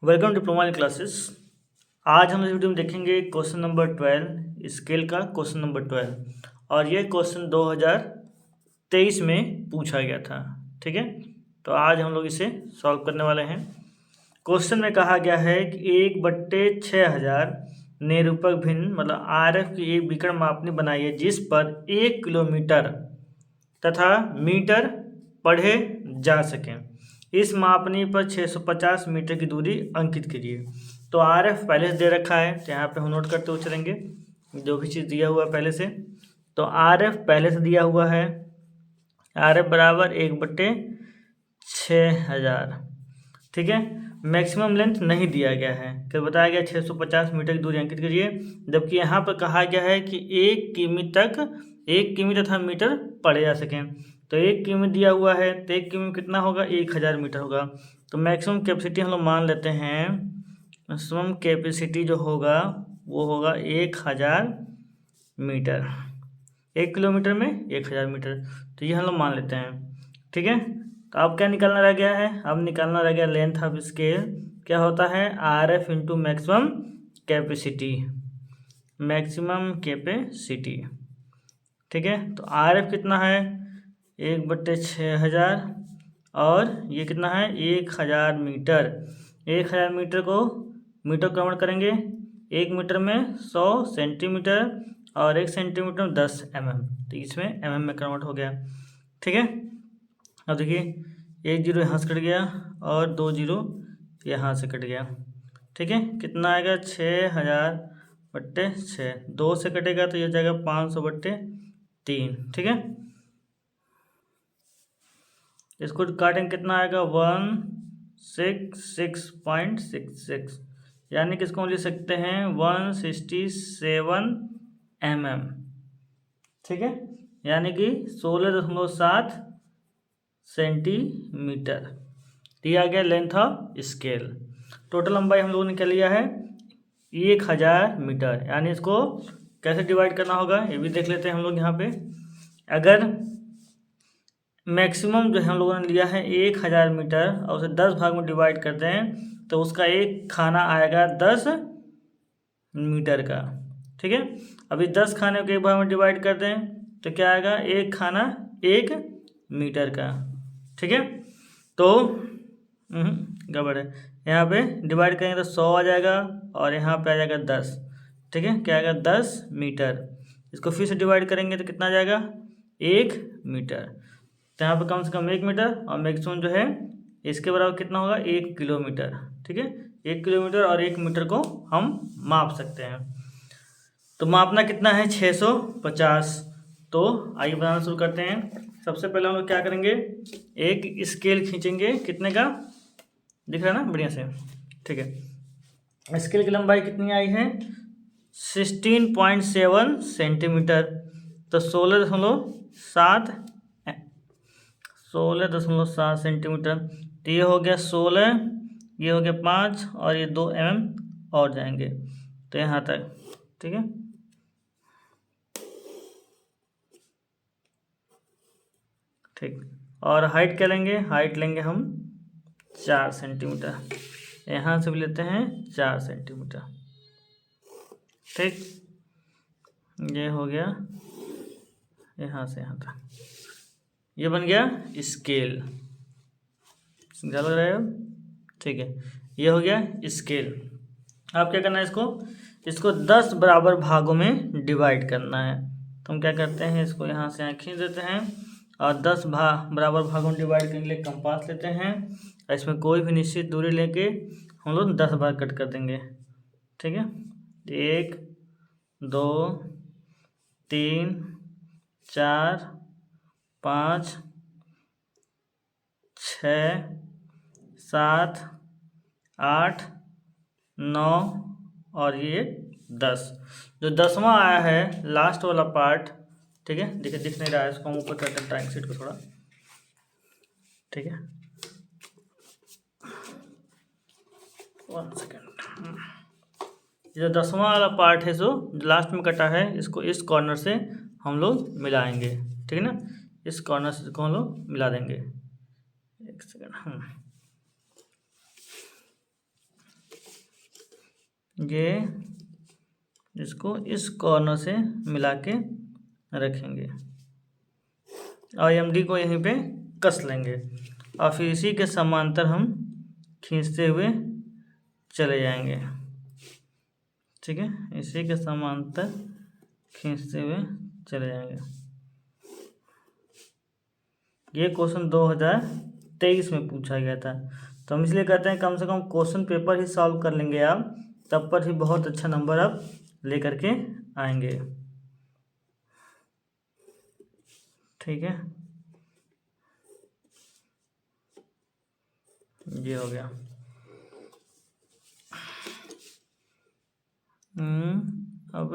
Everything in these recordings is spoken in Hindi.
Welcome diploma classes. आज हम इस वीडियो में देखेंगे क्वेश्चन नंबर 12 स्केल का क्वेश्चन नंबर 12 और ये क्वेश्चन 2023 में पूछा गया था। ठीक है, तो आज हम लोग इसे सॉल्व करने वाले हैं। क्वेश्चन में कहा गया है कि 1/6000 निरूपक भिन्न मतलब RF की एक विकर्ण मापनी बनाई है जिस पर 1 किलोमीटर तथा मीटर पढ़े जा सकें। इस मापनी पर 650 मीटर की दूरी अंकित कीजिए। तो RF पहले से दे रखा है, तो यहाँ पे हम नोट करते हुए चलेंगे जो भी चीज़ दिया हुआ है पहले से। तो RF पहले से दिया हुआ है, RF बराबर 1/6000। ठीक है, मैक्सिमम लेंथ नहीं दिया गया है, तो बताया गया 650 मीटर की दूरी अंकित कीजिए। जबकि यहाँ पर कहा गया है कि 1 किमी तथा मीटर पढ़े जा सकें। तो 1 किमी दिया हुआ है, तो 1 किमी कितना होगा, 1000 मीटर होगा। तो मैक्सिमम कैपेसिटी हम लोग मान लेते हैं, मैक्सिमम कैपेसिटी जो होगा वो होगा 1000 मीटर। 1 किलोमीटर में 1000 मीटर, तो ये हम लोग मान लेते हैं। ठीक है, तो अब क्या निकालना रह गया है, अब निकालना रह गया लेंथ ऑफ स्केल। क्या होता है, RF into maximum capacity, maximum capacity. ठीक है, तो RF कितना है 1/6000 और ये कितना है 1000 मीटर। 1000 मीटर को मीटर कन्वर्ट करेंगे, 1 मीटर में 100 सेंटीमीटर और 1 सेंटीमीटर में 10 mm, तो इसमें mm में कन्वर्ट हो गया। ठीक है, अब देखिए 1 0 यहाँ से कट गया और 2 0 यहाँ से कट गया। ठीक है, कितना आएगा 6000/6, 2 से कटेगा तो ये हो जाएगा 500/3। ठीक है, इसको काटेंगे कितना आएगा 166.66, यानी कि इसको हम लिख सकते हैं 167 mm। ठीक है, यानी कि 16.7 सेंटीमीटर दिया गया लेंथ ऑफ स्केल। टोटल लंबाई हम लोगों ने क्या लिया है 1000 मीटर, यानी इसको कैसे डिवाइड करना होगा ये भी देख लेते हैं हम लोग यहाँ पे। अगर मैक्सिमम जो हम लोगों ने लिया है 1000 मीटर और उसे 10 भाग में डिवाइड करते हैं तो उसका एक खाना आएगा 10 मीटर का। ठीक है, अभी 10 खाने को एक भाग में डिवाइड कर दें तो क्या आएगा, एक खाना 1 मीटर का। ठीक है, तो गड़बड़ है, यहाँ पे डिवाइड करेंगे तो 100 आ जाएगा और यहाँ पे आ जाएगा 10। ठीक है, क्या आएगा 10 मीटर। इसको फिर से डिवाइड करेंगे तो कितना आ जाएगा 1 मीटर। तो यहाँ पे कम से कम 1 मीटर और मैक्सिमम जो है इसके बराबर कितना होगा 1 किलोमीटर। ठीक है, 1 किलोमीटर और 1 मीटर को हम माप सकते हैं। तो मापना कितना है 650। तो आइए बनाना शुरू करते हैं। सबसे पहले हम लोग क्या करेंगे, एक स्केल खींचेंगे, कितने का दिख रहा है ना बढ़िया से। ठीक है, स्केल की लंबाई कितनी आई है 16.7 सेंटीमीटर। तो 16.7 सेंटीमीटर। तो ये हो गया 16, ये हो गया 5 और ये 2 mm और जाएंगे तो यहाँ तक। ठीक है, ठीक, और हाइट क्या लेंगे, हाइट लेंगे हम 4 सेंटीमीटर, यहाँ से भी लेते हैं 4 सेंटीमीटर। ठीक, ये हो गया यहाँ से यहाँ तक, ये बन गया स्केल। समझा लग रहा है? ठीक है, ये हो गया स्केल। अब क्या करना है, इसको 10 बराबर भागों में डिवाइड करना है। तो हम क्या करते हैं, इसको यहाँ से यहाँ खींच देते हैं और 10 बराबर भागों में डिवाइड करने के लिए कंपास लेते हैं और इसमें कोई भी निश्चित दूरी लेके हम लोग 10 बार कट कर देंगे। ठीक है, 1 2 3 4 5 6 7 8 9 और ये 10। जो 10वां आया है लास्ट वाला पार्ट, ठीक है, देखिए दिख नहीं रहा है, इसको हम ऊपर करते हैं ड्राइंग शीट को थोड़ा। ठीक है, 1 सेकेंड। ये जो 10वां वाला पार्ट है जो लास्ट में कटा है, इसको इस कॉर्नर से हम लोग मिलाएंगे। ठीक है ना, इस कॉर्नर से इसको हम लोग मिला देंगे। 1 सेकेंड। ये इसको इस कॉर्नर से मिला के रखेंगे और एमडी को यहीं पे कस लेंगे और फिर इसी के समांतर हम खींचते हुए चले जाएंगे। ठीक है, इसी के समांतर खींचते हुए चले जाएंगे। ये क्वेश्चन 2023 में पूछा गया था, तो हम इसलिए कहते हैं कम से कम क्वेश्चन पेपर ही सॉल्व कर लेंगे आप, तब पर ही बहुत अच्छा नंबर आप लेकर के आएंगे। ठीक है, ये हो गया। अब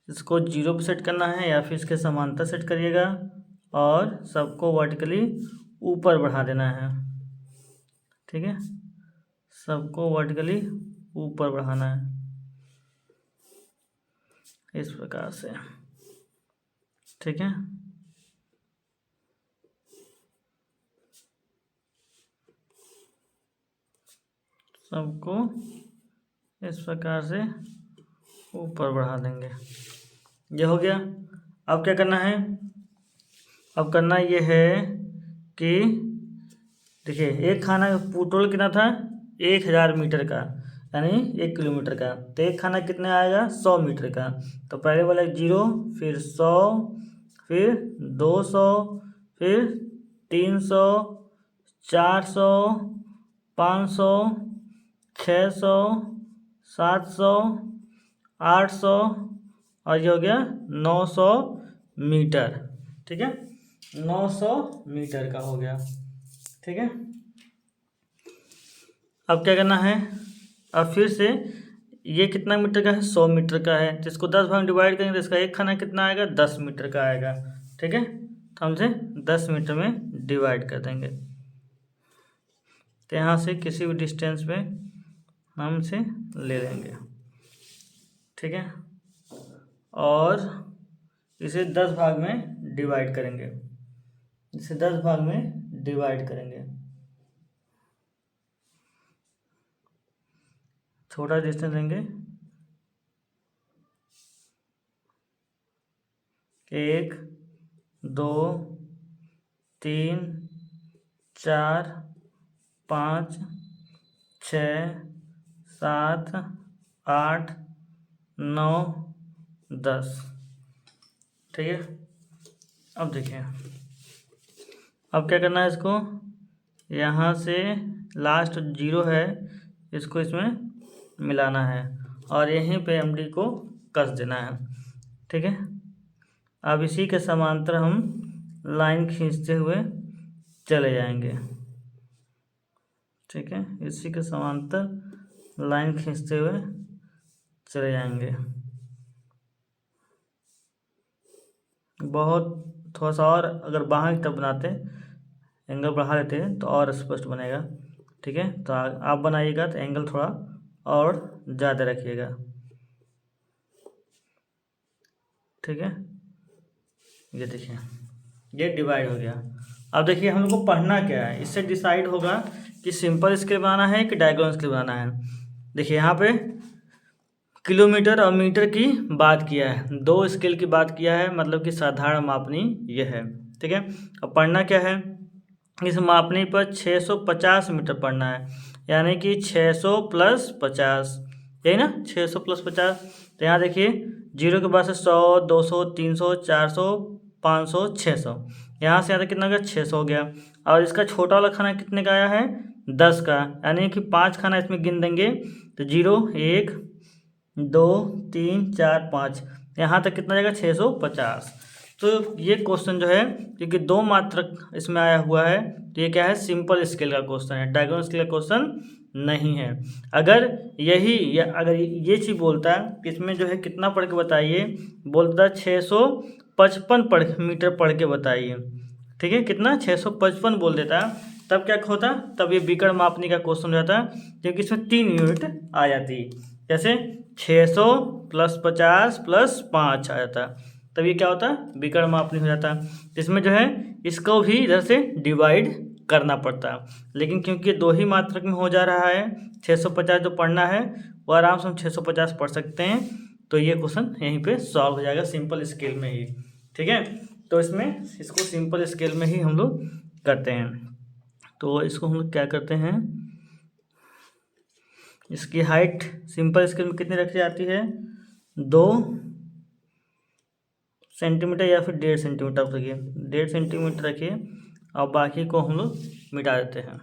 इसको 0 पे सेट करना है या फिर इसके समांतर सेट करिएगा और सबको वर्टिकली ऊपर बढ़ा देना है। ठीक है, सबको वर्टिकली ऊपर बढ़ाना है इस प्रकार से। ठीक है, सबको इस प्रकार से ऊपर बढ़ा देंगे। ये हो गया। अब क्या करना है, अब करना ये है कि देखिए एक खाना टोटल कितना था 1000 मीटर का, यानी 1 किलोमीटर का, तो एक खाना कितने आएगा 100 मीटर का। तो पहले वाला 0, फिर 100, फिर 200, फिर 300, 400, 500, 600, 700, 800 और ये हो गया 900 मीटर। ठीक है, 900 मीटर का हो गया। ठीक है, अब क्या करना है, अब फिर से ये कितना मीटर का है 100 मीटर का है, तो इसको 10 भाग में डिवाइड करेंगे तो इसका एक खाना कितना आएगा 10 मीटर का आएगा। ठीक है, तो हम इसे 10 मीटर में डिवाइड कर देंगे। तो यहाँ से किसी भी डिस्टेंस पे हम इसे ले लेंगे। ठीक है, और इसे 10 भाग में डिवाइड करेंगे, इसे 10 भाग में डिवाइड करेंगे। छोटा डिस्टेंस लेंगे, 1, 2, 3, 4, 5, 6, 7, 8, 9, 10। ठीक है, अब देखिए अब क्या करना है, इसको यहाँ से लास्ट 0 है इसको इसमें मिलाना है और यहीं पे एमडी को कस देना है। ठीक है, अब इसी के समांतर हम लाइन खींचते हुए चले जाएंगे। ठीक है, इसी के समांतर लाइन खींचते हुए चले जाएंगे। बहुत थोड़ा सा और अगर बाहर की तरफ बनाते एंगल बढ़ा लेते हैं तो और स्पष्ट बनेगा। ठीक है, तो आप बनाइएगा तो एंगल थोड़ा और ज़्यादा रखिएगा। ठीक है, ये देखिए ये डिवाइड हो गया। अब देखिए हम लोग को पढ़ना क्या है, इससे डिसाइड होगा कि सिंपल स्केल बनाना है कि डायगोनल स्केल बनाना है। देखिए यहाँ पे किलोमीटर और मीटर की बात किया है, 2 स्केल की बात किया है, मतलब कि साधारण मापनी ये है। ठीक है, अब पढ़ना क्या है, इस मापनी पर 650 मीटर पढ़ना है, यानी कि 600 + 50, यही ना 600 + 50। तो यहाँ देखिए 0 के बाद से 100, 200, 300, 400, 500, 600, यहाँ से यहाँ तक कितना हो गया 600 हो गया। और इसका छोटा वाला खाना कितने का आया है 10 का, यानी कि 5 खाना इसमें गिन देंगे तो 0, 1, 2, 3, 4, 5, यहाँ तक कितना जाएगा 650। तो ये क्वेश्चन जो है क्योंकि 2 मात्रक इसमें आया हुआ है तो ये क्या है सिंपल स्केल का क्वेश्चन है, डायगोनल स्केल का क्वेश्चन नहीं है। अगर अगर ये चीज़ बोलता है कि इसमें जो है कितना पढ़ के बताइए, बोलता 655 मीटर पढ़ के बताइए। ठीक है, कितना 655 बोल देता, तब क्या होता, तब ये विकर्ण मापनी का क्वेश्चन हो जाता, क्योंकि इसमें 3 यूनिट आ जाती, जैसे 600 + 50 + 5 आ जाता, तब ये क्या होता विकर्ण मापनी हो जाता। इसमें जो है इसको भी इधर से डिवाइड करना पड़ता। लेकिन क्योंकि 2 ही मात्रक में हो जा रहा है, 650 जो पढ़ना है वो आराम से हम 650 पढ़ सकते हैं। तो ये क्वेश्चन यहीं पे सॉल्व हो जाएगा सिंपल स्केल में ही। ठीक है, तो इसको सिंपल स्केल में ही हम लोग करते हैं। तो इसको हम लोग क्या करते हैं, इसकी हाइट सिंपल स्केल में कितनी रखी जाती है, 2 सेंटीमीटर या फिर 1.5 सेंटीमीटर रखिए, 1.5 सेंटीमीटर रखिए और बाकी को हम लोग मिटा देते हैं।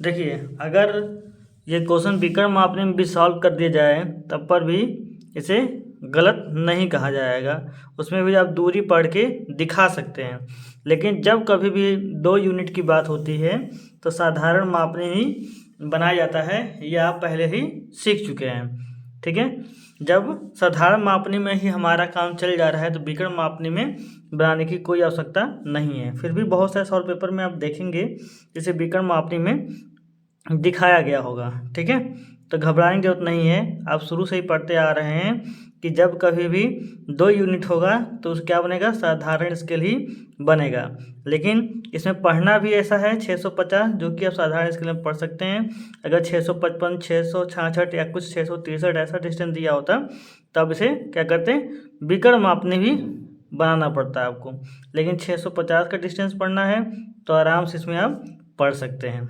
देखिए, अगर ये क्वेश्चन विकर्ण मापने में भी सॉल्व कर दिया जाए तब पर भी इसे गलत नहीं कहा जाएगा, उसमें भी आप दूरी पढ़ के दिखा सकते हैं। लेकिन जब कभी भी 2 यूनिट की बात होती है तो साधारण मापने ही बनाया जाता है, ये आप पहले ही सीख चुके हैं। ठीक है, जब साधारण मापने में ही हमारा काम चल जा रहा है तो विकर्ण मापने में बनाने की कोई आवश्यकता नहीं है। फिर भी बहुत सारे सॉल्व पेपर में आप देखेंगे जैसे विकर्ण मापने में दिखाया गया होगा। ठीक है, तो घबराने की जरूरत नहीं है, आप शुरू से ही पढ़ते आ रहे हैं कि जब कभी भी 2 यूनिट होगा तो क्या बनेगा, साधारण स्केल ही बनेगा। लेकिन इसमें पढ़ना भी ऐसा है 650 जो कि आप साधारण स्केल में पढ़ सकते हैं। अगर 655, 666 या कुछ 663 ऐसा डिस्टेंस दिया होता तब इसे क्या करते हैं, विकर्ण मापने भी बनाना पड़ता है आपको। लेकिन 650 का डिस्टेंस पढ़ना है तो आराम से इसमें आप पढ़ सकते हैं।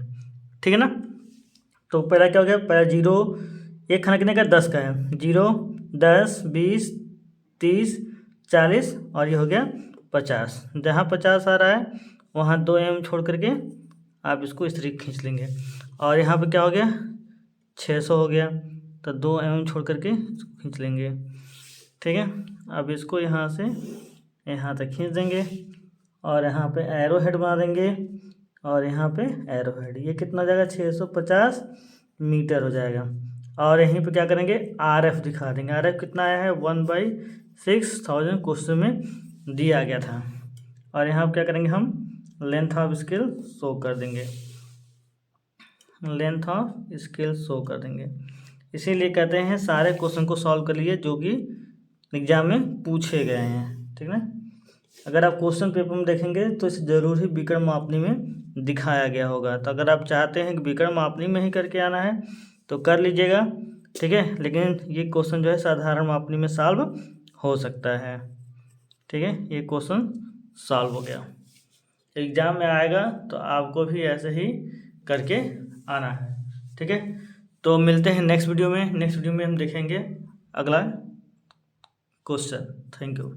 ठीक है ना, तो पहला क्या हो गया, पहला 0 एक खाना कितने का, 10 का है, 0, 10, 20, 30, 40 और ये हो गया 50। जहाँ 50 आ रहा है वहाँ 2 mm छोड़ करके आप इसको इस तरीके खींच लेंगे। और यहाँ पे क्या हो गया, 600 हो गया, तो 2 mm छोड़ करके इसको खींच लेंगे। ठीक है, अब इसको यहाँ से यहाँ तक खींच देंगे और यहाँ पे एरो हेड बना देंगे और यहाँ पे एरो हेड, ये कितना हो जाएगा, 650 मीटर हो जाएगा। और यहीं पे क्या करेंगे, RF दिखा देंगे। RF कितना आया है, 1/6000 क्वेश्चन में दिया गया था। और यहाँ पे क्या करेंगे, हम लेंथ ऑफ स्केल शो कर देंगे, लेंथ ऑफ स्केल शो कर देंगे। इसीलिए कहते हैं सारे क्वेश्चन को सॉल्व कर लिए जो कि एग्जाम में पूछे गए हैं। ठीक है, अगर आप क्वेश्चन पेपर में देखेंगे तो इसे जरूर ही विकर्ण मापनी में दिखाया गया होगा। तो अगर आप चाहते हैं कि विकर्ण मापनी में ही करके आना है तो कर लीजिएगा। ठीक है, लेकिन ये क्वेश्चन जो है साधारण मापनी में सॉल्व हो सकता है। ठीक है, ये क्वेश्चन सॉल्व हो गया, एग्जाम में आएगा तो आपको भी ऐसे ही करके आना है। ठीक है, तो मिलते हैं नेक्स्ट वीडियो में। नेक्स्ट वीडियो में हम देखेंगे अगला क्वेश्चन। Thank you.